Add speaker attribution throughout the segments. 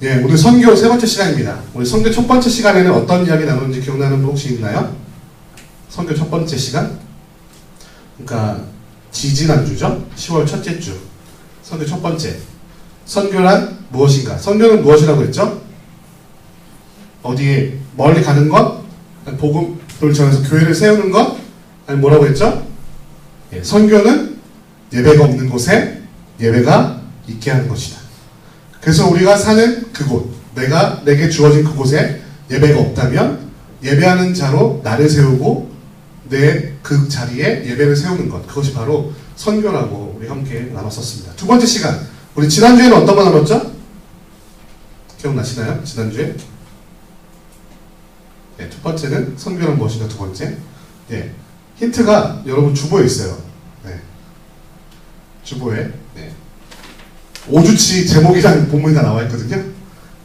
Speaker 1: 예, 오늘 선교 세 번째 시간입니다. 오늘 선교 첫 번째 시간에는 어떤 이야기 나누는지 기억나는 분 혹시 있나요? 선교 첫 번째 시간? 그러니까 지지난주죠? 10월 첫째 주. 선교 첫 번째. 선교란 무엇인가? 선교는 무엇이라고 했죠? 어디에 멀리 가는 것? 복음을 전해서 교회를 세우는 것? 아니 뭐라고 했죠? 예, 선교는 예배가 없는 곳에 예배가 있게 하는 것이다. 그래서 우리가 사는 그곳, 내게 주어진 그곳에 예배가 없다면 예배하는 자로 나를 세우고 내 그 자리에 예배를 세우는 것, 그것이 바로 선교라고 우리 함께 나눴었습니다. 두 번째 시간, 우리 지난주에는 어떤 거 나눴죠? 기억나시나요? 지난주에? 네, 첫 번째는 선교는 무엇인가, 두 번째. 예, 힌트가 여러분 주보에 있어요. 네, 주보에. 네. 5주치 제목이랑 본문이 다 나와 있거든요.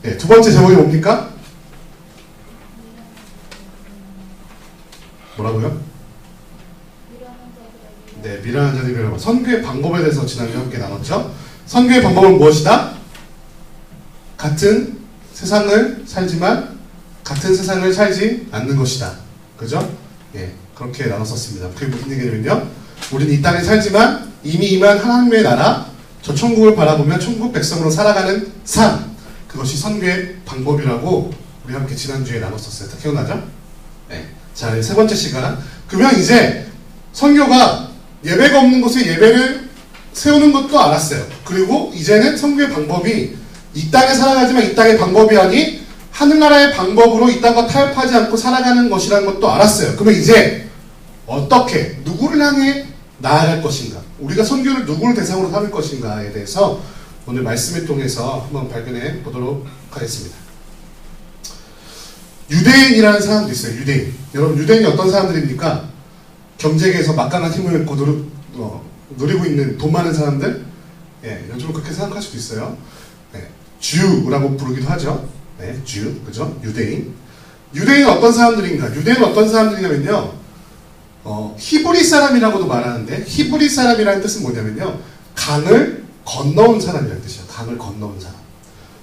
Speaker 1: 네, 두 번째 제목이 뭡니까? 뭐라고요? 네, 미련한 자들이라고. 선교의 방법에 대해서 지난주에 함께 나눴죠. 선교의 방법은 무엇이다? 같은 세상을 살지만 같은 세상을 살지 않는 것이다. 그죠? 예, 그렇게 나눴었습니다. 그게 무슨 얘기냐면요, 우리는 이 땅에 살지만 이미 임한 하나님의 나라, 저 천국을 바라보며 천국 백성으로 살아가는 삶, 그것이 선교의 방법이라고 우리 함께 지난주에 나눴었어요. 다 기억나죠? 네. 자, 세 번째 시간. 그러면 이제 선교가 예배가 없는 곳에 예배를 세우는 것도 알았어요. 그리고 이제는 선교의 방법이 이 땅에 살아가지만 이 땅의 방법이 아닌 하늘나라의 방법으로 이 땅과 타협하지 않고 살아가는 것이라는 것도 알았어요. 그러면 이제 어떻게, 누구를 향해 나아갈 것인가, 우리가 선교를 누구를 대상으로 삼을 것인가에 대해서 오늘 말씀을 통해서 한번 발견해 보도록 하겠습니다. 유대인이라는 사람도 있어요. 유대인. 여러분, 유대인이 어떤 사람들입니까? 경제계에서 막강한 힘을 누리고 있는 돈 많은 사람들? 예, 요즘은 그렇게 생각할 수도 있어요. 네, 주라고 부르기도 하죠. 네, 주, 그죠? 유대인. 유대인은 어떤 사람들인가? 유대인은 어떤 사람들이냐면요, 히브리 사람이라고도 말하는데, 히브리 사람이라는 뜻은 뭐냐면요, 강을 건너온 사람이라는 뜻이에요. 강을 건너온 사람.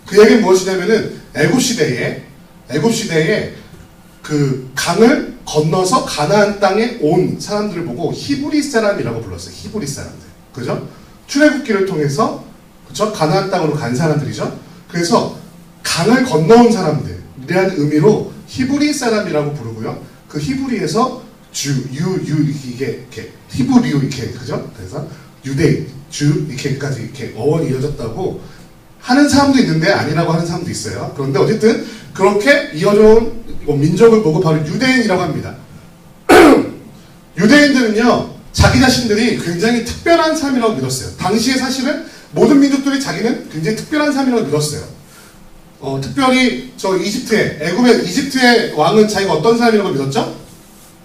Speaker 1: 그 얘기는 무엇이냐면은, 애굽시대에 그 강을 건너서 가나안 땅에 온 사람들을 보고 히브리 사람이라고 불렀어요. 히브리 사람들. 그죠? 출애굽기를 통해서, 그죠? 가나안 땅으로 간 사람들이죠? 그래서 강을 건너온 사람들이라는 의미로 히브리 사람이라고 부르고요. 그 히브리에서 이게 히브리오 이렇게, 그죠? 그래서 유대인, 주 이렇게까지 이렇게 어원이 이어졌다고 하는 사람도 있는데 아니라고 하는 사람도 있어요. 그런데 어쨌든 그렇게 이어져온 민족을 보고 바로 유대인이라고 합니다. 유대인들은요, 자기 자신들이 굉장히 특별한 삶이라고 믿었어요. 당시에 사실은 모든 민족들이 자기는 굉장히 특별한 삶이라고 믿었어요. 특별히 애굽의 이집트의 왕은 자기가 어떤 사람이라고 믿었죠?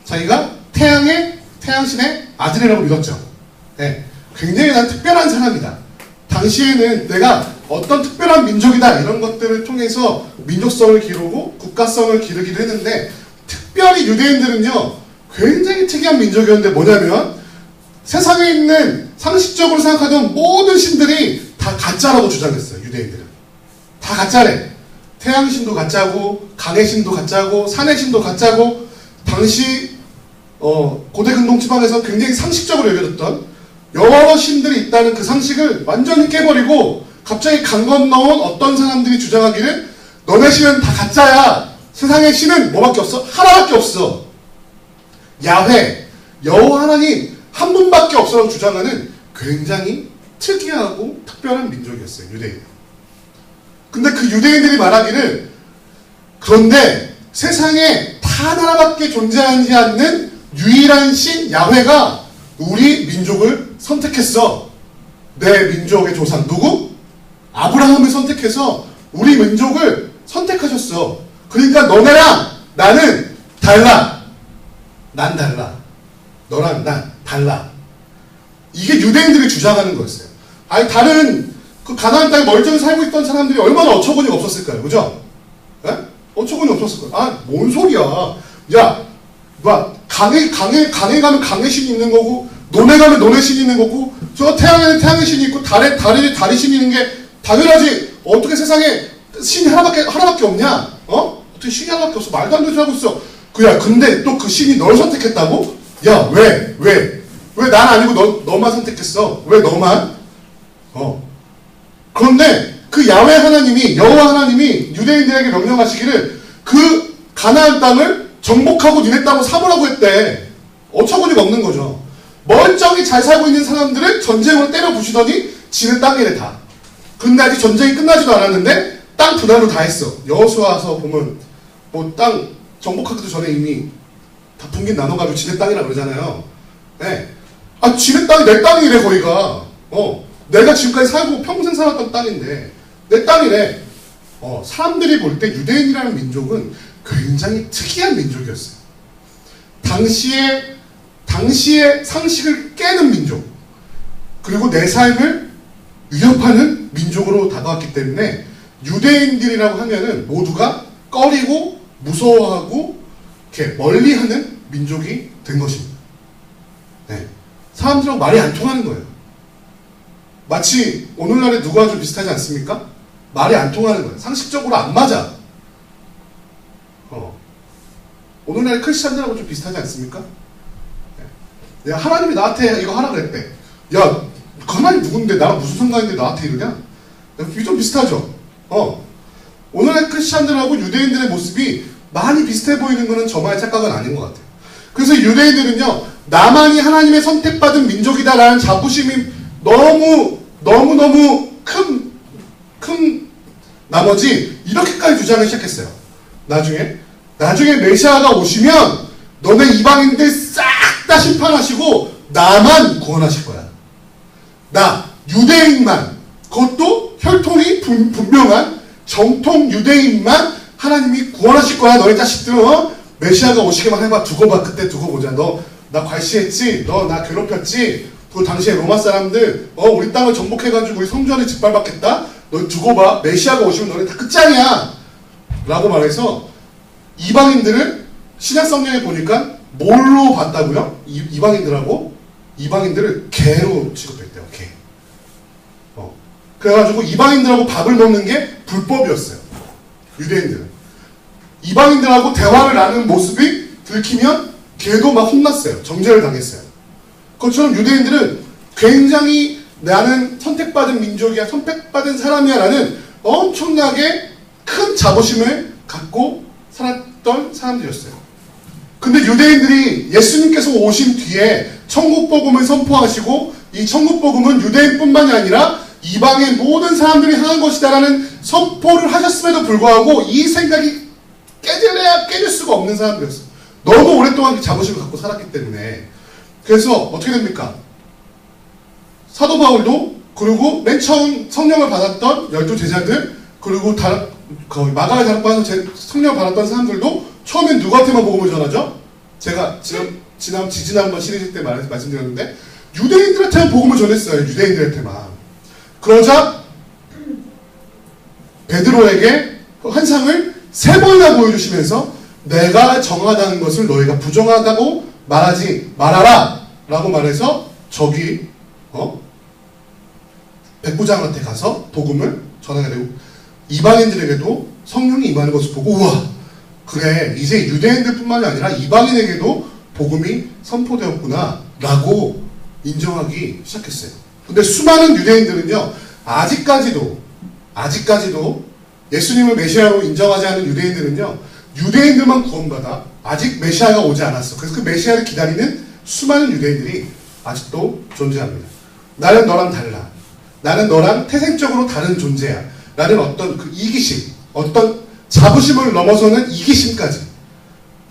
Speaker 1: 자기가 태양신의 아들이라고 믿었죠. 네, 굉장히 난 특별한 사람이다. 당시에는 내가 어떤 특별한 민족이다, 이런 것들을 통해서 민족성을 기르고 국가성을 기르기도 했는데, 특별히 유대인들은요, 굉장히 특이한 민족이었는데 뭐냐면, 세상에 있는 상식적으로 생각하던 모든 신들이 다 가짜라고 주장했어요. 유대인들은 다 가짜래. 태양신도 가짜고, 강의 신도 가짜고, 산의 신도 가짜고, 당시 고대 근동 지방에서 굉장히 상식적으로 여겨졌던 여러 신들이 있다는 그 상식을 완전히 깨버리고, 갑자기 강 건너온 어떤 사람들이 주장하기를 너네 신은 다 가짜야. 세상의 신은 뭐밖에 없어? 하나밖에 없어. 야훼, 여호와 하나님 한 분밖에 없어라고 주장하는 굉장히 특이하고 특별한 민족이었어요. 유대인. 근데 그 유대인들이 말하기를, 그런데 세상에 단 하나밖에 존재하지 않는 유일한 신 야훼가 우리 민족을 선택했어. 내 민족의 조상 누구? 아브라함을 선택해서 우리 민족을 선택하셨어. 그러니까 너네랑 나는 달라. 난 달라. 너랑 난 달라. 이게 유대인들이 주장하는 거였어요. 아니, 다른 그 가나안 땅에 멀쩡히 살고 있던 사람들이 얼마나 어처구니가 없었을까요? 그죠? 예? 어처구니 없었을 거예요. 아, 뭔 소리야. 야, 강에 가면 강의 신이 있는 거고, 논에 가면 논의 신이 있는 거고, 저 태양에는 태양의 신이 있고, 달에 신이 있는 게 당연하지. 어떻게 세상에 신이 하나밖에 없냐? 어떻게 신이 하나밖에 없어? 말도 안 되는 소리 하고 있어. 그야, 근데 또 그 신이 널 선택했다고? 야, 왜 난 아니고 너만 선택했어? 왜 너만? 그런데 그 야훼 하나님이, 여호와 하나님이 유대인들에게 명령하시기를 그 가나안 땅을 정복하고 니네 땅으로 삼으라고 했대. 어처구니가 없는 거죠. 멀쩡히 잘 살고 있는 사람들을 전쟁으로 때려 부시더니 지는 땅이래 다. 근데 아직 전쟁이 끝나지도 않았는데 땅 분할로 다 했어. 여호수아서 보면 뭐 땅 정복하기도 전에 이미 다 분긴 나눠가지고 지네 땅이라 그러잖아요. 네. 아, 지네 땅이 내 땅이래 거기가. 내가 지금까지 살고 평생 살았던 땅인데 내 땅이래. 사람들이 볼 때 유대인이라는 민족은 굉장히 특이한 민족이었어요. 당시의 상식을 깨는 민족, 그리고 내 삶을 위협하는 민족으로 다가왔기 때문에 유대인들이라고 하면은 모두가 꺼리고 무서워하고 이렇게 멀리하는 민족이 된 것입니다. 네. 사람들하고 말이 안 통하는 거예요. 마치 오늘날의 누구와 좀 비슷하지 않습니까? 말이 안 통하는 거예요. 상식적으로 안 맞아. 오늘날의 크리스찬들하고 좀 비슷하지 않습니까? 네. 야, 하나님이 나한테 이거 하라 그랬대. 야, 그 하나님 누군데 나랑 무슨 상관인데 나한테 이러냐? 이게 좀 비슷하죠? 오늘날 크리스찬들하고 유대인들의 모습이 많이 비슷해 보이는 것은 저만의 착각은 아닌 것 같아요. 그래서 유대인들은요, 나만이 하나님의 선택받은 민족이다라는 자부심이 너무너무 큰 나머지 이렇게까지 주장을 시작했어요. 나중에 메시아가 오시면 너네 이방인들 싹 다 심판하시고 나만 구원하실 거야. 나 유대인만, 그것도 혈통이 분명한 정통 유대인만 하나님이 구원하실 거야. 너희 자식들, 메시아가 오시기만 해봐. 두고 봐. 그때 두고 보자. 너 나 괄시했지? 너 나 괴롭혔지? 그 당시에 로마 사람들 우리 땅을 정복해가지고 우리 성주 안에 짓밟았겠다? 너 두고 봐. 메시아가 오시면 너네 다 끝장이야 라고 말해서 이방인들을 신약 성경에 보니까 뭘로 봤다고요? 이방인들을 개로 취급했대요. 개. 그래가지고 이방인들하고 밥을 먹는 게 불법이었어요. 유대인들은. 이방인들하고 대화를 나누는 모습이 들키면 개도 막 혼났어요. 정죄를 당했어요. 그것처럼 유대인들은 굉장히 나는 선택받은 민족이야, 선택받은 사람이야 라는 엄청나게 큰 자부심을 갖고 살았던 사람들이었어요. 근데 유대인들이 예수님께서 오신 뒤에 천국복음을 선포하시고 이 천국복음은 유대인뿐만이 아니라 이방의 모든 사람들이 향한 것이다라는 선포를 하셨음에도 불구하고 이 생각이 깨질 수가 없는 사람들이었어요. 너무 오랫동안 자부심을 갖고 살았기 때문에. 그래서 어떻게 됩니까? 사도 바울도, 그리고 맨 처음 성령을 받았던 12제자들, 그리고 마가의 다락방에서 성령을 받았던 사람들도 처음엔 누구한테만 복음을 전하죠? 제가 지난번 시리즈 때 말씀드렸는데 유대인들한테만 복음을 전했어요. 유대인들한테만. 그러자 베드로에게 환상을 3번이나 보여주시면서 내가 정하다는 것을 너희가 부정하다고 말하지 말아라 라고 말해서 저기 백부장한테 가서 복음을 전하게 되고 이방인들에게도 성령이 임하는 것을 보고 우와, 그래 이제 유대인들뿐만이 아니라 이방인에게도 복음이 선포되었구나 라고 인정하기 시작했어요. 근데 수많은 유대인들은요, 아직까지도 예수님을 메시아로 인정하지 않는 유대인들은요, 유대인들만 구원받아 아직 메시아가 오지 않았어. 그래서 그 메시아를 기다리는 수많은 유대인들이 아직도 존재합니다. 나는 너랑 달라. 나는 너랑 태생적으로 다른 존재야. 라는 어떤 그 이기심, 어떤 자부심을 넘어서는 이기심까지,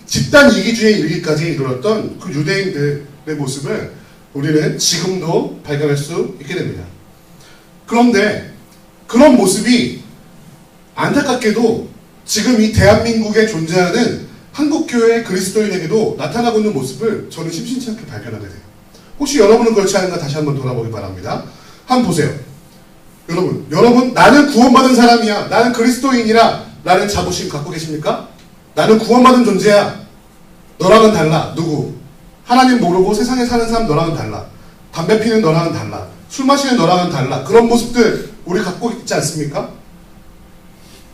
Speaker 1: 집단 이기주의에 이르기까지 이르렀던 그 유대인들의 모습을 우리는 지금도 발견할 수 있게 됩니다. 그런데 그런 모습이 안타깝게도 지금 이 대한민국에 존재하는 한국교회 그리스도인에게도 나타나고 있는 모습을 저는 심심치 않게 발견하게 돼요. 혹시 여러분은 그렇지 않은가 다시 한번 돌아보기 바랍니다. 한번 보세요. 여러분 나는 구원받은 사람이야, 나는 그리스도인이라 라는 자부심 갖고 계십니까? 나는 구원받은 존재야. 너랑은 달라. 누구? 하나님 모르고 세상에 사는 사람 너랑은 달라. 담배 피는 너랑은 달라. 술 마시는 너랑은 달라. 그런 모습들 우리 갖고 있지 않습니까?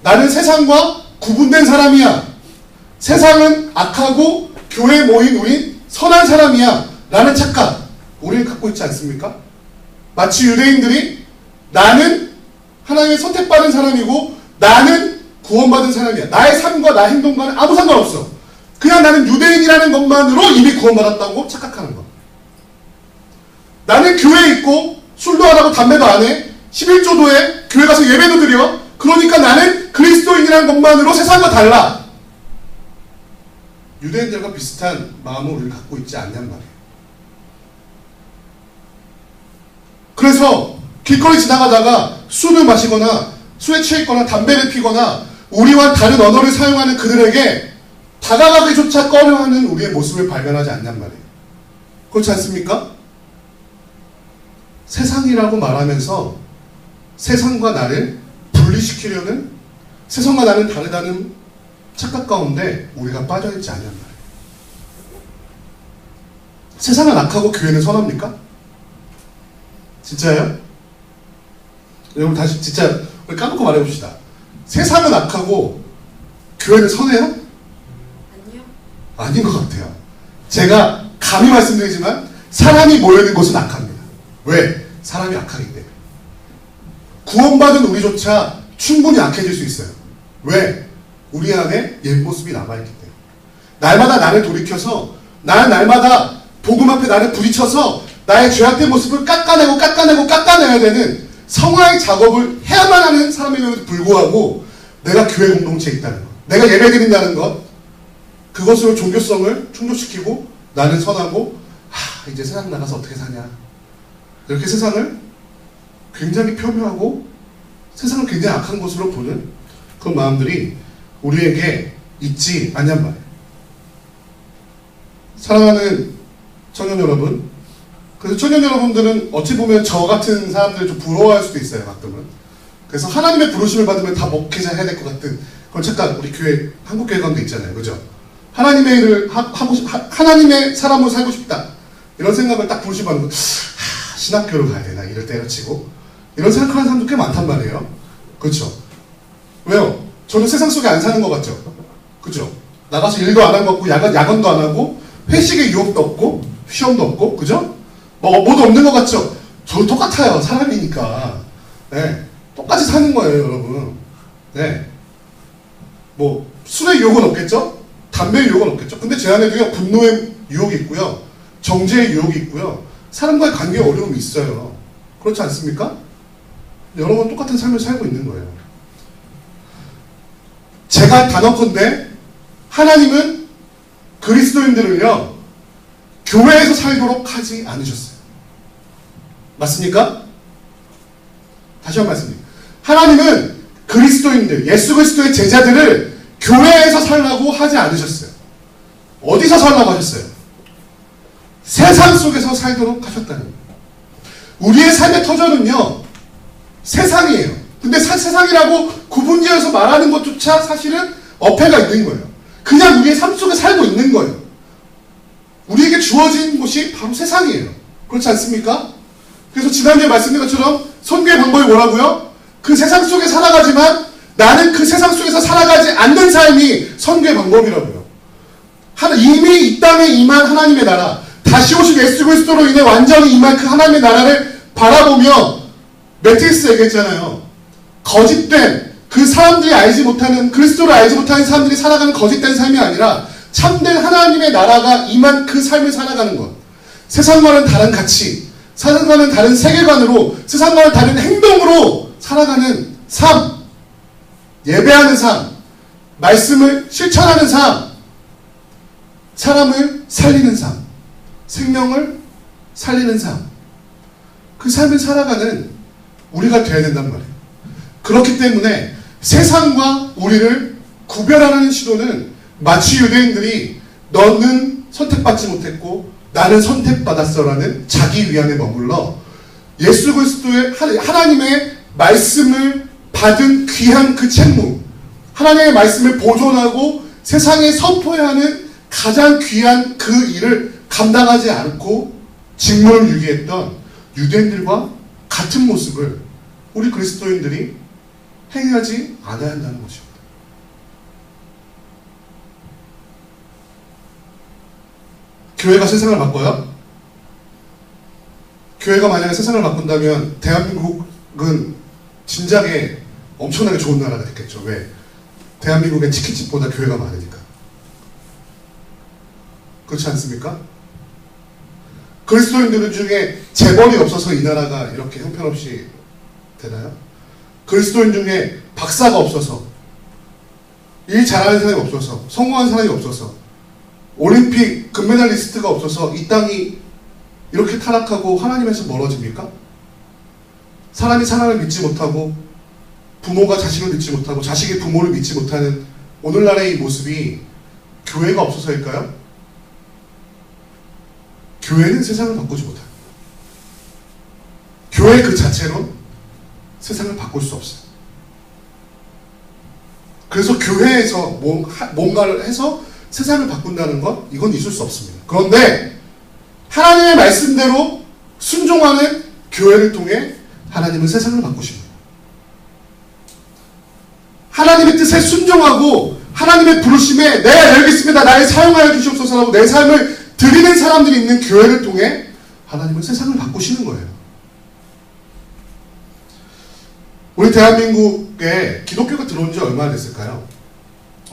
Speaker 1: 나는 세상과 구분된 사람이야. 세상은 악하고 교회에 모인 우린 선한 사람이야. 라는 착각, 우리는 갖고 있지 않습니까? 마치 유대인들이 나는 하나님의 선택받은 사람이고 나는 구원받은 사람이야. 나의 삶과 나의 행동과는 아무 상관없어. 그냥 나는 유대인이라는 것만으로 이미 구원받았다고 착각하는 거. 나는 교회에 있고 술도 안 하고 담배도 안 해. 11조도 해. 교회 가서 예배도 드려. 그러니까 나는 그리스도인이라는 것만으로 세상과 달라. 유대인들과 비슷한 마음을 우리는 갖고 있지 않냔 말이에요. 그래서 길거리 지나가다가 술을 마시거나 술에 취해 있거나 담배를 피거나 우리와 다른 언어를 사용하는 그들에게 다가가기조차 꺼려하는 우리의 모습을 발견하지 않냔 말이에요. 그렇지 않습니까? 세상이라고 말하면서 세상과 나를 분리시키려는, 세상과 나는 다르다는 착각 가운데 우리가 빠져있지 않냔 말이에요. 세상은 악하고 교회는 선합니까? 진짜예요? 여러분 다시 진짜 우리 까놓고 말해봅시다. 세상은 악하고 교회는 선해요?
Speaker 2: 아니요.
Speaker 1: 아닌 것 같아요. 제가 감히 말씀드리지만 사람이 모여있는 곳은 악합니다. 왜? 사람이 악하기 때문에. 구원받은 우리조차 충분히 악해질 수 있어요. 왜? 우리 안에 옛모습이 남아있기 때문에. 날마다 나를 돌이켜서 나는 날마다 복음 앞에 나를 부딪혀서 나의 죄악된 모습을 깎아내야 되는 성화의 작업을 해야만 하는 사람임에도 불구하고 내가 교회 공동체에 있다는 것, 내가 예배드린다는 것, 그것으로 종교성을 충족시키고 나는 선하고 이제 세상 나가서 어떻게 사냐, 이렇게 세상을 굉장히 폄훼하고 세상을 굉장히 악한 곳으로 보는 그 마음들이 우리에게 있지 않냔 말이에요. 사랑하는 청년 여러분, 그래서 청년 여러분들은 어찌 보면 저 같은 사람들을 좀 부러워할 수도 있어요, 가끔은. 그래서 하나님의 부르심을 받으면 다 목회자 해야 될 것 같은 그런 착각, 우리 교회, 한국교회 가운데 있잖아요. 그죠? 하나님의 일을 하나님의 사람으로 살고 싶다. 이런 생각을 딱 부르심 받는 거, 신학교를 가야 되나, 이럴 때려치고. 이런 생각하는 사람도 꽤 많단 말이에요. 그렇죠? 왜요? 저는 세상 속에 안 사는 것 같죠? 그죠? 나가서 일도 안 한 것 같고, 야간도 안 하고, 회식에 유혹도 없고, 시험도 없고, 그죠? 뭐도 없는 것 같죠? 저도 똑같아요. 사람이니까. 네. 똑같이 사는 거예요, 여러분. 네. 술의 유혹은 없겠죠? 담배의 유혹은 없겠죠? 근데 제 안에도요, 분노의 유혹이 있고요, 정죄의 유혹이 있고요, 사람과의 관계에 어려움이 있어요. 그렇지 않습니까? 여러분 똑같은 삶을 살고 있는 거예요. 제가 단언컨대 하나님은 그리스도인들을요, 교회에서 살도록 하지 않으셨어요. 맞습니까? 다시 한번 말씀드립니다. 하나님은 그리스도인들, 예수 그리스도의 제자들을 교회에서 살라고 하지 않으셨어요. 어디서 살라고 하셨어요? 세상 속에서 살도록 하셨다는 거예요. 우리의 삶의 터전은요, 세상이에요. 근데 세상이라고 구분지어서 말하는 것조차 사실은 어폐가 있는 거예요. 그냥 우리의 삶 속에 살고 있는 거예요. 우리에게 주어진 곳이 바로 세상이에요. 그렇지 않습니까? 그래서 지난주에 말씀드린 것처럼 선교의 방법이 뭐라고요? 그 세상 속에 살아가지만 나는 그 세상 속에서 살아가지 않는 삶이 선교의 방법이라고요. 이미 이 땅에 임한 하나님의 나라, 다시 오실 예수 그리스도로 인해 완전히 임한 그 하나님의 나라를 바라보며 매트리스 얘기했잖아요. 거짓된 그 사람들이 알지 못하는, 그리스도를 알지 못하는 사람들이 살아가는 거짓된 삶이 아니라 참된 하나님의 나라가 임한 그 삶을 살아가는 것. 세상과는 다른 가치, 세상과는 다른 세계관으로, 세상과는 다른 행동으로 살아가는 삶, 예배하는 삶, 말씀을 실천하는 삶, 사람을 살리는 삶, 생명을 살리는 삶, 그 삶을 살아가는 우리가 되어야 된단 말이에요. 그렇기 때문에 세상과 우리를 구별하는 시도는 마치 유대인들이 너는 선택받지 못했고 나는 선택받았어라는 자기 위안에 머물러 예수 그리스도의 하나님의 말씀을 받은 귀한 그 책무, 하나님의 말씀을 보존하고 세상에 선포해야 하는 가장 귀한 그 일을 감당하지 않고 직무를 유기했던 유대인들과 같은 모습을 우리 그리스도인들이 행하지 않아야 한다는 것입니다. 교회가 세상을 바꿔요? 교회가 만약에 세상을 바꾼다면 대한민국은 진작에 엄청나게 좋은 나라가 됐겠죠. 왜? 대한민국의 치킨집보다 교회가 많으니까. 그렇지 않습니까? 그리스도인들 중에 재벌이 없어서 이 나라가 이렇게 형편없이 되나요? 그리스도인 중에 박사가 없어서, 일 잘하는 사람이 없어서, 성공한 사람이 없어서, 올림픽 금메달리스트가 없어서 이 땅이 이렇게 타락하고 하나님에서 멀어집니까? 사람이 사람을 믿지 못하고, 부모가 자식을 믿지 못하고, 자식이 부모를 믿지 못하는 오늘날의 이 모습이 교회가 없어서일까요? 교회는 세상을 바꾸지 못합니다. 교회 그 자체로 세상을 바꿀 수 없어요. 그래서 교회에서 뭔가를 해서 세상을 바꾼다는 것, 이건 있을 수 없습니다. 그런데 하나님의 말씀대로 순종하는 교회를 통해 하나님은 세상을 바꾸십니다. 하나님의 뜻에 순종하고 하나님의 부르심에 내가 여기 있습니다. 나를 사용하여 주시옵소서라고 내 삶을 드리는 사람들이 있는 교회를 통해 하나님은 세상을 바꾸시는 거예요. 우리 대한민국에 기독교가 들어온 지 얼마나 됐을까요?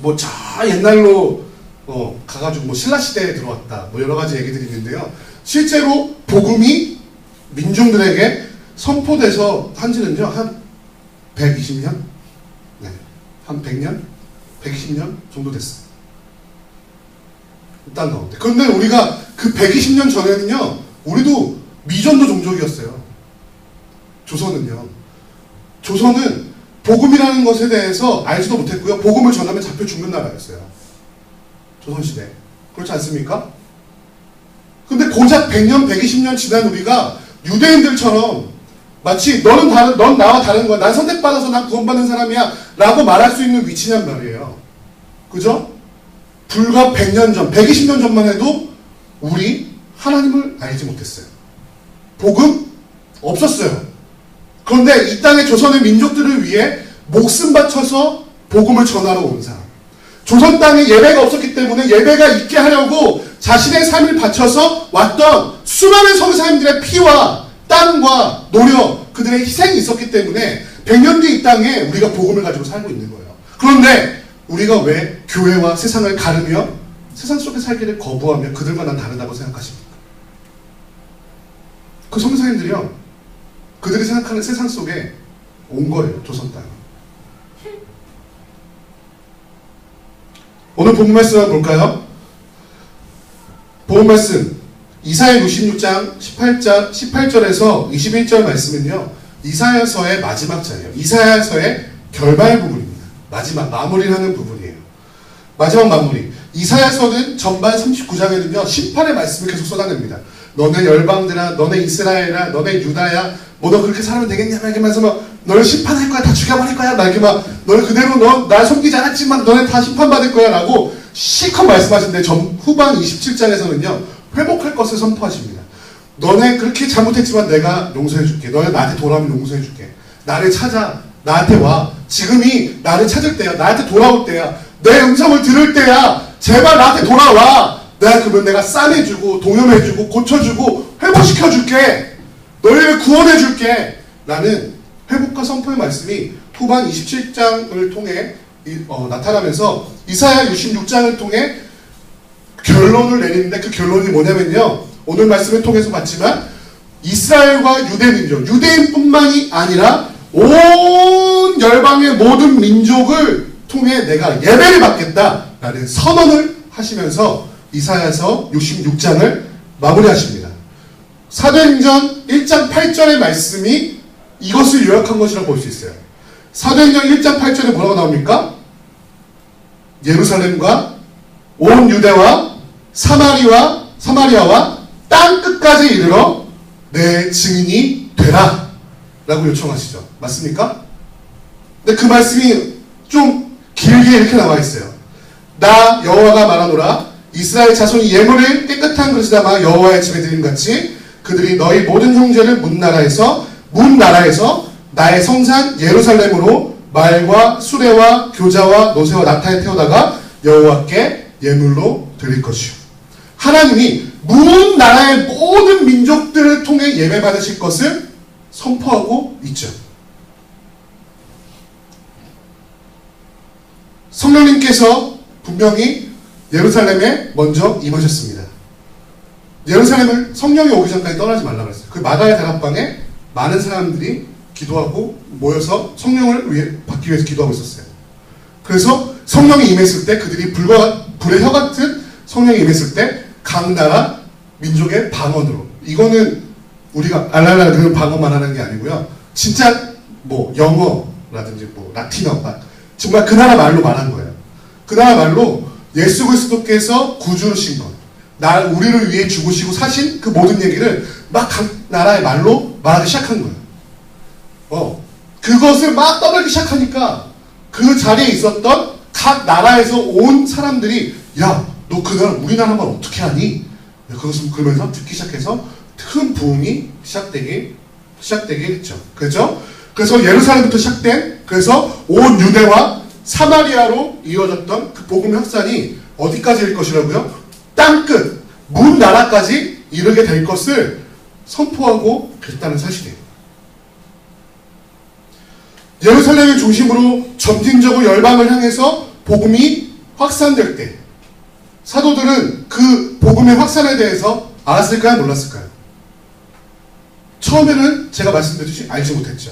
Speaker 1: 뭐 저 옛날로 가가지고 뭐 신라시대에 들어왔다 뭐 여러 가지 얘기들이 있는데요. 실제로 복음이 민중들에게 선포돼서 한지는요 한 120년? 네, 한 100년? 120년 정도 됐어요. 땅 가운데. 그런데 우리가 그 120년 전에는요, 우리도 미전도 종족이었어요. 조선은요. 조선은 복음이라는 것에 대해서 알지도 못했고요. 복음을 전하면 잡혀 죽는 나라였어요. 조선시대. 그렇지 않습니까? 근데 고작 100년, 120년 지난 우리가 유대인들처럼 마치 넌 나와 다른 거야. 난 선택받아서 난 구원받는 사람이야. 라고 말할 수 있는 위치냔 말이에요. 그죠? 불과 100년 전, 120년 전만 해도 우리 하나님을 알지 못했어요. 복음 없었어요. 그런데 이 땅의 조선의 민족들을 위해 목숨 바쳐서 복음을 전하러 온 사람. 조선 땅에 예배가 없었기 때문에 예배가 있게 하려고 자신의 삶을 바쳐서 왔던 수많은 선교사님들의 피와 땀과 노력, 그들의 희생이 있었기 때문에 100년 뒤 이 땅에 우리가 복음을 가지고 살고 있는 거예요. 그런데 우리가 왜 교회와 세상을 가르며 세상 속에 살기를 거부하며 그들과 난 다르다고 생각하십니까? 그 선교사님들이요, 그들이 생각하는 세상 속에 온 거예요. 조선 땅에. 오늘 본문 말씀 한번 볼까요? 본문 말씀 이사야 66장 18절에서 21절 말씀은요, 이사야서의 마지막 장이에요. 이사야서의 결말 부분입니다. 마지막 마무리를 하는 부분이에요. 마지막 마무리. 이사야서는 전반 39장에는요 심판의 말씀을 계속 쏟아냅니다. 너네 열방들아, 너네 이스라엘아, 너네 유다야, 뭐 너 그렇게 살면 되겠냐 막 이렇게 말해서 막 너를 심판할 거야, 다 죽여버릴 거야 막 이렇게 막 너를 그대로 날 섬기지 않았지만 너네 다 심판받을 거야 라고 실컷 말씀하시는데 후반 27장에서는요 회복할 것을 선포하십니다. 너네 그렇게 잘못했지만 내가 용서해줄게. 너네 나한테 돌아오면 용서해줄게. 나를 찾아, 나한테 와. 지금이 나를 찾을 때야. 나한테 돌아올 때야. 내 음성을 들을 때야. 제발 나한테 돌아와. 그러면 내가 싸매주고 동염해주고 고쳐주고 회복시켜줄게. 너희를 구원해줄게. 라는 회복과 선포의 말씀이 후반 27장을 통해 나타나면서 이사야 66장을 통해 결론을 내리는데, 그 결론이 뭐냐면요, 오늘 말씀을 통해서 봤지만 이스라엘과 유대민족, 유대인뿐만이 아니라 온 열방의 모든 민족을 통해 내가 예배를 받겠다라는 선언을 하시면서 이사야서 66장을 마무리하십니다. 사도행전 1장 8절의 말씀이 이것을 요약한 것이라고 볼 수 있어요. 사도행전 1장 8절에 뭐라고 나옵니까? 예루살렘과 온 유대와 사마리아와 땅 끝까지 이르러 내 증인이 되라 라고 요청하시죠. 맞습니까? 근데 그 말씀이 좀 길게 이렇게 나와 있어요. 나 여호와가 말하노라. 이스라엘 자손이 예물을 깨끗한 그릇에 담아 여호와의 집에 드림같이 그들이 너희 모든 형제를 문 나라에서 나의 성산 예루살렘으로 말과 수레와 교자와 노새와 낙타에 태우다가 여호와께 예물로 드릴 것이요. 하나님이 문 나라의 모든 민족들을 통해 예배 받으실 것을 선포하고 있죠. 성령님께서 분명히 예루살렘에 먼저 임하셨습니다. 예루살렘을 성령이 오기 전까지 떠나지 말라고 그랬어요. 그 마가의 다락방에 많은 사람들이 기도하고 모여서 성령을 받기 위해서 기도하고 있었어요. 그래서 성령이 임했을 때 그들이 불의 혀 같은 성령이 임했을 때 각 나라 민족의 방언으로, 이거는 우리가 알랄라 그런 방언만 하는 게 아니고요. 진짜 뭐 영어라든지 뭐 라틴어, 정말 그 나라 말로 말한 거예요. 그 나라 말로 예수 그리스도께서 구주신 것, 우리를 위해 죽으시고 사신 그 모든 얘기를 막 각 나라의 말로 말하기 시작한 거예요. 그것을 막 떠들기 시작하니까 그 자리에 있었던 각 나라에서 온 사람들이, 야, 너 그 나라 우리나라 말 어떻게 하니? 그것을 그러면서 듣기 시작해서 큰 부흥이 시작되게 했죠. 그렇죠? 그래서 예루살렘부터 시작된, 그래서 온 유대와 사마리아로 이어졌던 그 복음 확산이 어디까지일 것이라고요? 땅끝, 문 나라까지 이르게 될 것을 선포하고 계셨다는 사실이에요. 예루살렘을 중심으로 점진적으로 열방을 향해서 복음이 확산될 때 사도들은 그 복음의 확산에 대해서 알았을까요? 몰랐을까요? 처음에는 제가 말씀드렸듯이 알지 못했죠.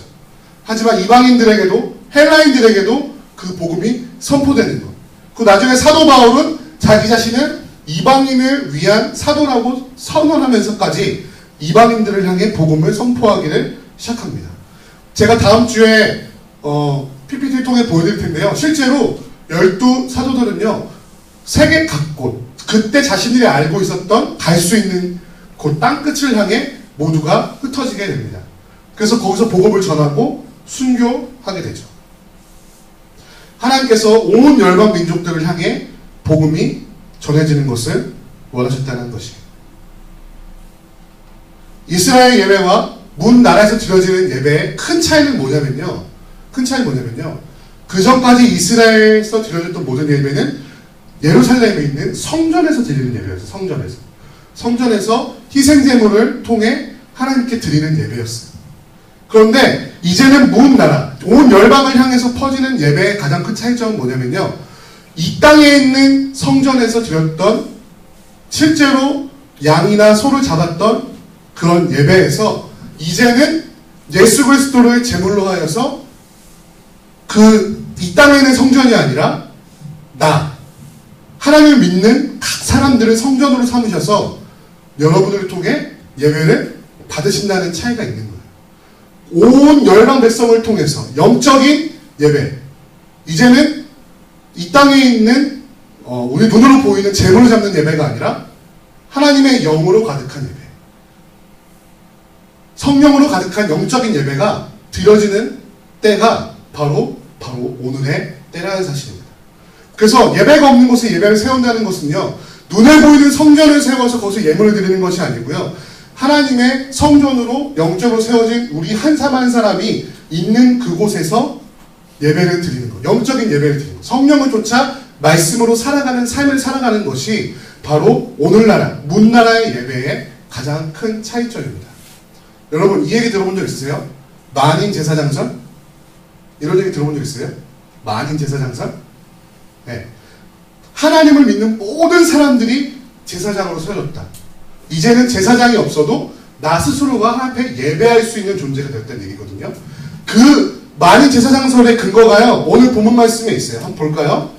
Speaker 1: 하지만 이방인들에게도 헬라인들에게도 그 복음이 선포되는 것. 그 나중에 사도 바울은 자기 자신을 이방인을 위한 사도라고 선언하면서까지 이방인들을 향해 복음을 선포하기를 시작합니다. 제가 다음 주에 PPT를 통해 보여드릴 텐데요. 실제로 12 사도들은요, 세계 각곳, 그때 자신들이 알고 있었던 갈 수 있는 그 땅끝을 향해 모두가 흩어지게 됩니다. 그래서 거기서 복음을 전하고 순교하게 되죠. 하나님께서 온 열방 민족들을 향해 복음이 전해지는 것을 원하셨다는 것이에요. 이스라엘 예배와 문 나라에서 드려지는 예배의 큰 차이는 뭐냐면요. 그 전까지 이스라엘에서 드려졌던 모든 예배는 예루살렘에 있는 성전에서 드리는 예배였어요. 성전에서 희생제물을 통해 하나님께 드리는 예배였어요. 그런데 이제는 문 나라, 온 열방을 향해서 퍼지는 예배의 가장 큰 차이점은 뭐냐면요. 이 땅에 있는 성전에서 드렸던, 실제로 양이나 소를 잡았던 그런 예배에서 이제는 예수 그리스도를 제물로 하여서 이 땅에 있는 성전이 아니라 하나님을 믿는 각 사람들을 성전으로 삼으셔서 여러분을 통해 예배를 받으신다는 차이가 있는 거예요. 온 열방 백성을 통해서 영적인 예배, 이제는 이 땅에 있는 우리 눈으로 보이는 제물을 잡는 예배가 아니라 하나님의 영으로 가득한 예배, 성령으로 가득한 영적인 예배가 드려지는 때가 바로 오늘의 때라는 사실입니다. 그래서 예배가 없는 곳에 예배를 세운다는 것은요, 눈에 보이는 성전을 세워서 거기서 예물을 드리는 것이 아니고요, 하나님의 성전으로 영적으로 세워진 우리 한 사람 한 사람이 있는 그곳에서 예배를 드리는 것, 영적인 예배를 드리는 것, 성령을 쫓아 말씀으로 살아가는 삶을 살아가는 것이 바로 오늘나라, 문나라의 예배의 가장 큰 차이점입니다. 여러분, 이 얘기 들어본 적 있으세요? 만인 제사장설? 이런 얘기 들어본 적 있어요? 만인 제사장설? 네. 하나님을 믿는 모든 사람들이 제사장으로 세워졌다. 이제는 제사장이 없어도 나 스스로가 하나님 앞에 예배할 수 있는 존재가 됐다는 얘기거든요. 그 만인 제사장설의 근거가요, 오늘 본문 말씀에 있어요. 한번 볼까요?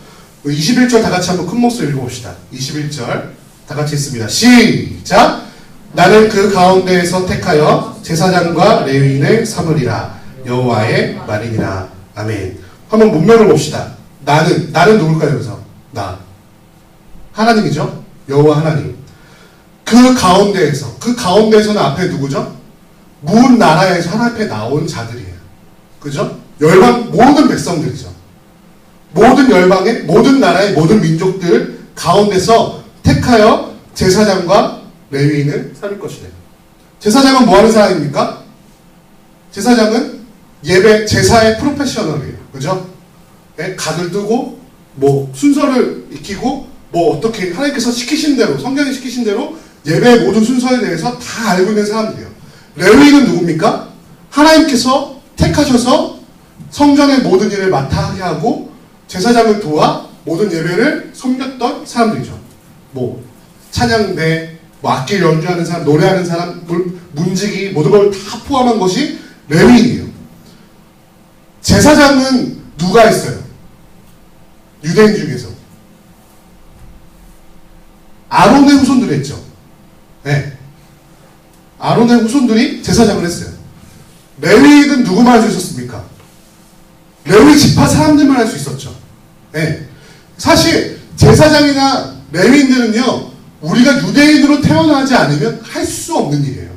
Speaker 1: 21절 다 같이 한번 큰 목소리 읽어봅시다. 21절 다 같이 읽습니다. 시작! 나는 그 가운데에서 택하여 제사장과 레위인을 삼으리라. 여호와의 말이니라. 아멘. 한번 문맥을 봅시다. 나는 누굴까요? 여기서 하나님이죠. 여호와 하나님. 그 가운데에서는 앞에 누구죠? 문 나라에서 하나님 앞에 나온 자들이에요. 그죠? 열방 모든 백성들이죠. 모든 열방의 모든 나라의 모든 민족들 가운데서 택하여 제사장과 레위인을 삼을 것이래요. 제사장은 뭐 하는 사람입니까? 제사장은 예배, 제사의 프로페셔널이에요. 그죠? 네? 각을 뜨고, 뭐, 순서를 익히고, 뭐, 어떻게 하나님께서 시키신 대로, 성경이 시키신 대로 예배의 모든 순서에 대해서 다 알고 있는 사람들이에요. 레위인은 누굽니까? 하나님께서 택하셔서 성전의 모든 일을 맡아 하게 하고, 제사장을 도와 모든 예배를 섬겼던 사람들이죠. 뭐, 찬양대, 뭐 악기를 연주하는 사람, 노래하는 사람, 문지기, 모든 걸 다 포함한 것이 레위인이에요. 제사장은 누가 있어요? 유대인 중에서. 아론의 후손들이 했죠. 네. 아론의 후손들이 제사장을 했어요. 레위인은 누구만 할 수 있었습니까? 레위 지파 사람들만 할 수 있었죠. 네. 사실 제사장이나 레위인들은요, 우리가 유대인으로 태어나지 않으면 할 수 없는 일이에요.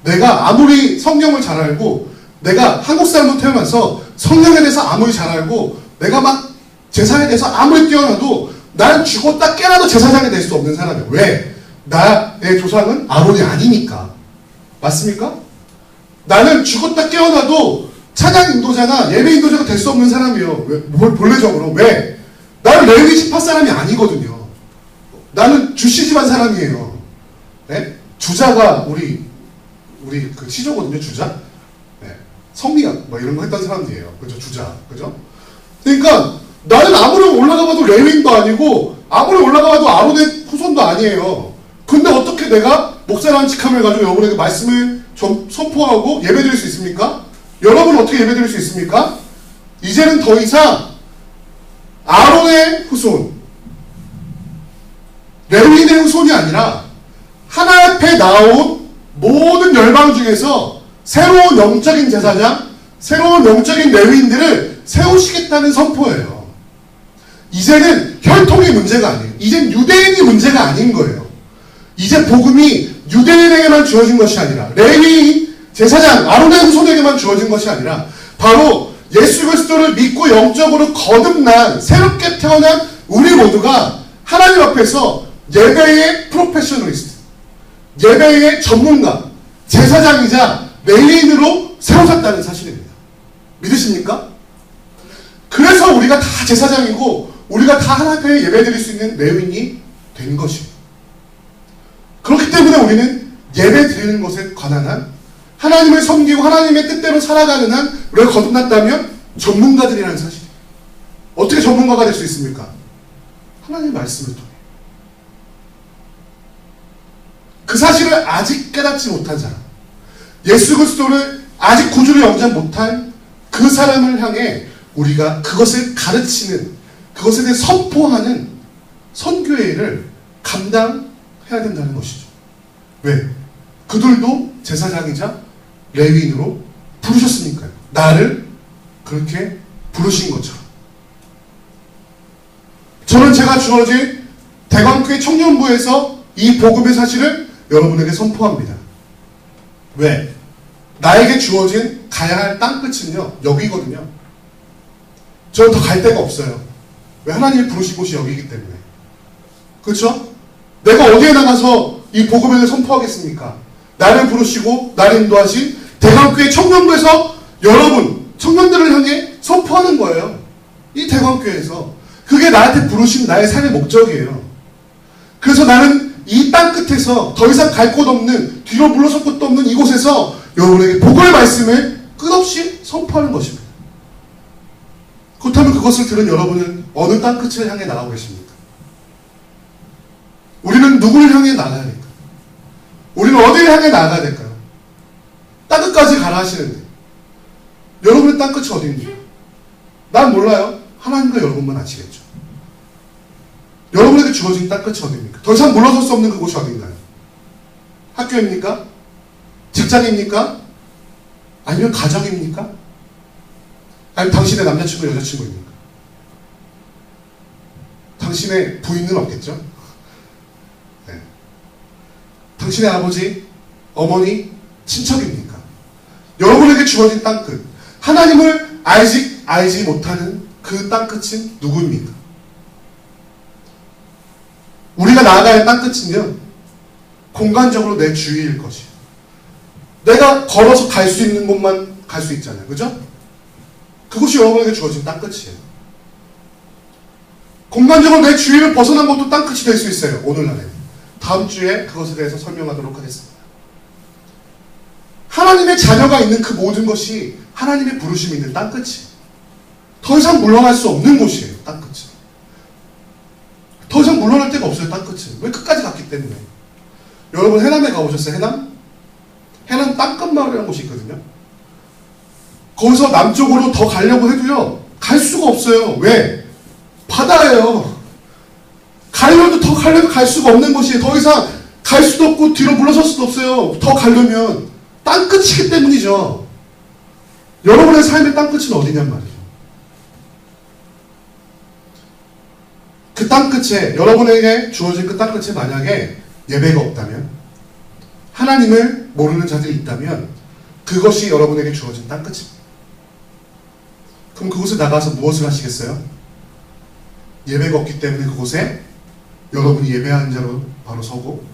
Speaker 1: 내가 아무리 성경을 잘 알고, 내가 한국 사람으로 태어나서 성경에 대해서 아무리 잘 알고, 내가 막 제사에 대해서 아무리 뛰어나도 난 죽었다 깨어나도 제사장이 될 수 없는 사람이에요. 왜? 나의 조상은 아론이 아니니까. 맞습니까? 나는 죽었다 깨어나도 찬양 인도자나 예배 인도자가 될 수 없는 사람이에요. 왜? 본래적으로. 왜? 나는 레위 지파 사람이 아니거든요. 나는 주씨 집안 사람이에요. 네? 주자가 우리 그 시조거든요, 주자. 네. 성리가 뭐 이런 거 했던 사람들이에요. 그죠? 주자. 그죠? 그러니까 나는 아무리 올라가봐도 레위인도 아니고 아무리 올라가봐도 아론의 후손도 아니에요. 근데 어떻게 내가 목사라는 직함을 가지고 여러분에게 말씀을 좀 선포하고 예배드릴 수 있습니까? 여러분 어떻게 예배드릴 수 있습니까? 이제는 더 이상 아론의 후손, 레위인의 후손이 아니라 하나 앞에 나온 모든 열방 중에서 새로운 영적인 제사장, 새로운 영적인 레위인들을 세우시겠다는 선포예요. 이제는 혈통이 문제가 아니에요. 이젠 유대인이 문제가 아닌 거예요. 이제 복음이 유대인에게만 주어진 것이 아니라, 레위인, 제사장, 아론의 후손에게만 주어진 것이 아니라 바로 예수 그리스도를 믿고 영적으로 거듭난 새롭게 태어난 우리 모두가 하나님 앞에서 예배의 프로페셔널리스트, 예배의 전문가, 제사장이자 레위인으로 세워졌다는 사실입니다. 믿으십니까? 그래서 우리가 다 제사장이고 우리가 다 하나님 앞에 예배드릴 수 있는 레위인이 된 것입니다. 그렇기 때문에 우리는 예배 드리는 것에 관한 한, 하나님을 섬기고 하나님의 뜻대로 살아가는 한 우리가 거듭났다면 전문가들이라는 사실이에요. 어떻게 전문가가 될 수 있습니까? 하나님의 말씀을 통해. 그 사실을 아직 깨닫지 못한 사람, 예수 그리스도를 아직 구주로 영접 못한 그 사람을 향해 우리가 그것을 가르치는, 그것에 대해 선포하는 선교의 일을 감당해야 된다는 것이죠. 왜? 그들도 제사장이자 레위인으로 부르셨으니까요. 나를 그렇게 부르신 것처럼. 저는 제가 주어진 대광교회 청년부에서 이 복음의 사실을 여러분에게 선포합니다. 왜? 나에게 주어진 가야 할 땅끝은요, 여기거든요. 저는 더 갈 데가 없어요. 왜? 하나님이 부르신 곳이 여기이기 때문에. 그렇죠? 내가 어디에 나가서 이 복음을 선포하겠습니까? 나를 부르시고 나를 인도하신 대광교회 청년부에서 여러분, 청년들을 향해 선포하는 거예요. 이 대광교회에서. 그게 나한테 부르신 나의 삶의 목적이에요. 그래서 나는 이 땅 끝에서 더 이상 갈 곳 없는, 뒤로 물러설 곳도 없는 이곳에서 여러분에게 복음의 말씀을 끝없이 선포하는 것입니다. 그렇다면 그것을 들은 여러분은 어느 땅 끝을 향해 나가고 계십니까? 우리는 누구를 향해 나가야 될까요? 우리는 어디를 향해 나가야 될까요? 땅끝까지 가라 하시는데 여러분의 땅끝이 어디입니까? 난 몰라요. 하나님과 여러분만 아시겠죠. 여러분에게 주어진 땅끝이 어디입니까? 더 이상 물러설 수 없는 그곳이 어딘가요? 학교입니까? 직장입니까? 아니면 가정입니까? 아니면 당신의 남자친구, 여자친구입니까? 당신의 부인은 없겠죠? 네. 당신의 아버지, 어머니, 친척입니까? 여러분에게 주어진 땅끝, 하나님을 알지 못하는 그 땅끝은 누구입니까? 우리가 나아가야 할 땅끝은요, 공간적으로 내 주위일 것이에요. 내가 걸어서 갈 수 있는 곳만 갈 수 있잖아요. 그죠? 그것이 여러분에게 주어진 땅끝이에요. 공간적으로 내 주위를 벗어난 것도 땅끝이 될 수 있어요. 오늘날에. 다음 주에 그것에 대해서 설명하도록 하겠습니다. 하나님의 자녀가 있는 그 모든 것이 하나님의 부르심이 있는 땅끝이에요. 더 이상 물러날 수 없는 곳이에요. 땅끝은. 더 이상 물러날 데가 없어요. 땅끝은. 왜 끝까지 갔기 때문에. 여러분 해남에 가보셨어요? 해남? 해남 땅끝마을이라는 곳이 있거든요. 거기서 남쪽으로 더 가려고 해도요, 갈 수가 없어요. 왜? 바다예요. 가려도 더 가려도 갈 수가 없는 곳이에요. 더 이상 갈 수도 없고 뒤로 물러설 수도 없어요. 더 가려면 땅끝이기 때문이죠. 여러분의 삶의 땅끝은 어디냔 말이죠. 그 땅끝에, 여러분에게 주어진 그 땅끝에 만약에 예배가 없다면, 하나님을 모르는 자들이 있다면 그것이 여러분에게 주어진 땅끝입니다. 그럼 그곳에 나가서 무엇을 하시겠어요? 예배가 없기 때문에 그곳에 여러분이 예배하는 자로 바로 서고,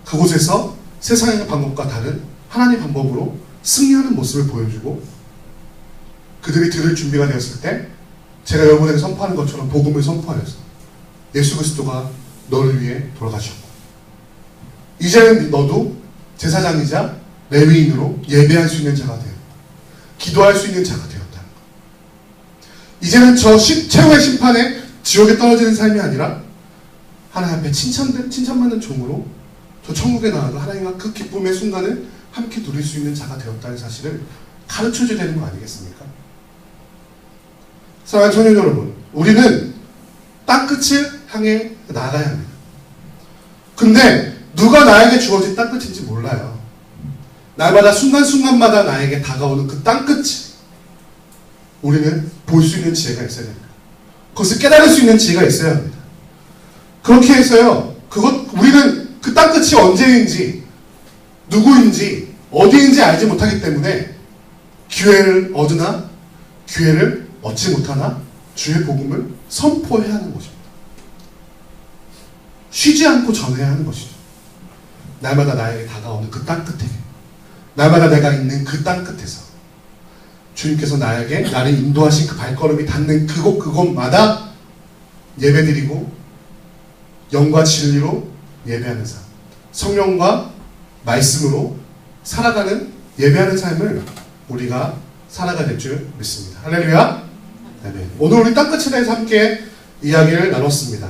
Speaker 1: 그곳에서 세상의 방법과 다른 하나님의 방법으로 승리하는 모습을 보여주고, 그들이 들을 준비가 되었을 때 제가 여러분에게 선포하는 것처럼 복음을 선포하여서 예수 그리스도가 너를 위해 돌아가셨고, 이제는 너도 제사장이자 레위인으로 예배할 수 있는 자가 되었다. 기도할 수 있는 자가 되었다는 것. 이제는 저 최후의 심판에 지옥에 떨어지는 삶이 아니라 하나님 앞에 칭찬받는 종으로 저 천국에 나아가 하나님과 그 기쁨의 순간을 함께 누릴 수 있는 자가 되었다는 사실을 가르쳐줘야 되는 거 아니겠습니까? 사랑하는 청년 여러분, 우리는 땅끝을 향해 나아가야 합니다. 근데 누가 나에게 주어진 땅끝인지 몰라요. 날마다 순간순간마다 나에게 다가오는 그 땅끝이 우리는 볼 수 있는 지혜가 있어야 됩니다. 그것을 깨달을 수 있는 지혜가 있어야 합니다. 그렇게 해서요, 우리는 그 땅끝이 언제인지, 누구인지, 어디인지 알지 못하기 때문에 기회를 얻으나 기회를 얻지 못하나 주의 복음을 선포해야 하는 것입니다. 쉬지 않고 전해야 하는 것이죠. 날마다 나에게 다가오는 그 땅끝에, 날마다 내가 있는 그 땅끝에서 주님께서 나를 인도하신 그 발걸음이 닿는 그곳마다 예배드리고 영과 진리로 예배하는 삶, 성령과 말씀으로 살아가는 예배하는 삶을 우리가 살아가야 될 줄 믿습니다. 할렐루야. 아멘. 오늘 우리 땅끝에 대해서 함께 이야기를 나눴습니다.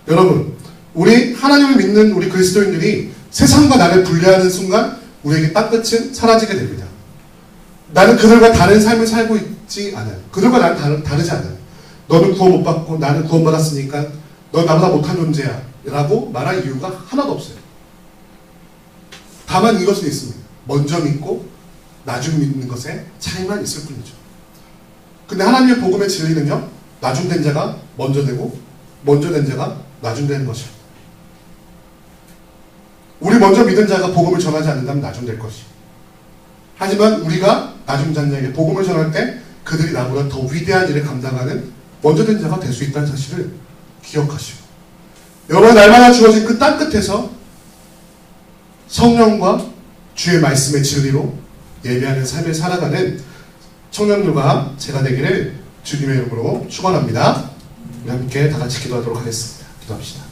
Speaker 1: 여러분, 우리 하나님을 믿는 우리 그리스도인들이 세상과 나를 분리하는 순간 우리에게 땅끝은 사라지게 됩니다. 나는 그들과 다른 삶을 살고 있지 않아요. 그들과 나는 다르지 않아요. 너는 구원 못 받고 나는 구원 받았으니까 너 나보다 못한 존재야 라고 말할 이유가 하나도 없어요. 다만 이것은 있습니다. 먼저 믿고 나중 믿는 것에 차이만 있을 뿐이죠. 근데 하나님의 복음의 진리는요, 나중된 자가 먼저 되고 먼저 된 자가 나중되는 것이에요. 우리 먼저 믿은 자가 복음을 전하지 않는다면 나중될 것이에요. 하지만 우리가 나중된 자에게 복음을 전할 때 그들이 나보다 더 위대한 일을 감당하는 먼저 된 자가 될 수 있다는 사실을 기억하시고, 여러분 날마다 주어진 그 땅끝에서 성령과 주의 말씀의 진리로 예배하는 삶을 살아가는 청년들과 제가 되기를 주님의 이름으로 축원합니다. 우리 함께 다 같이 기도하도록 하겠습니다. 기도합시다.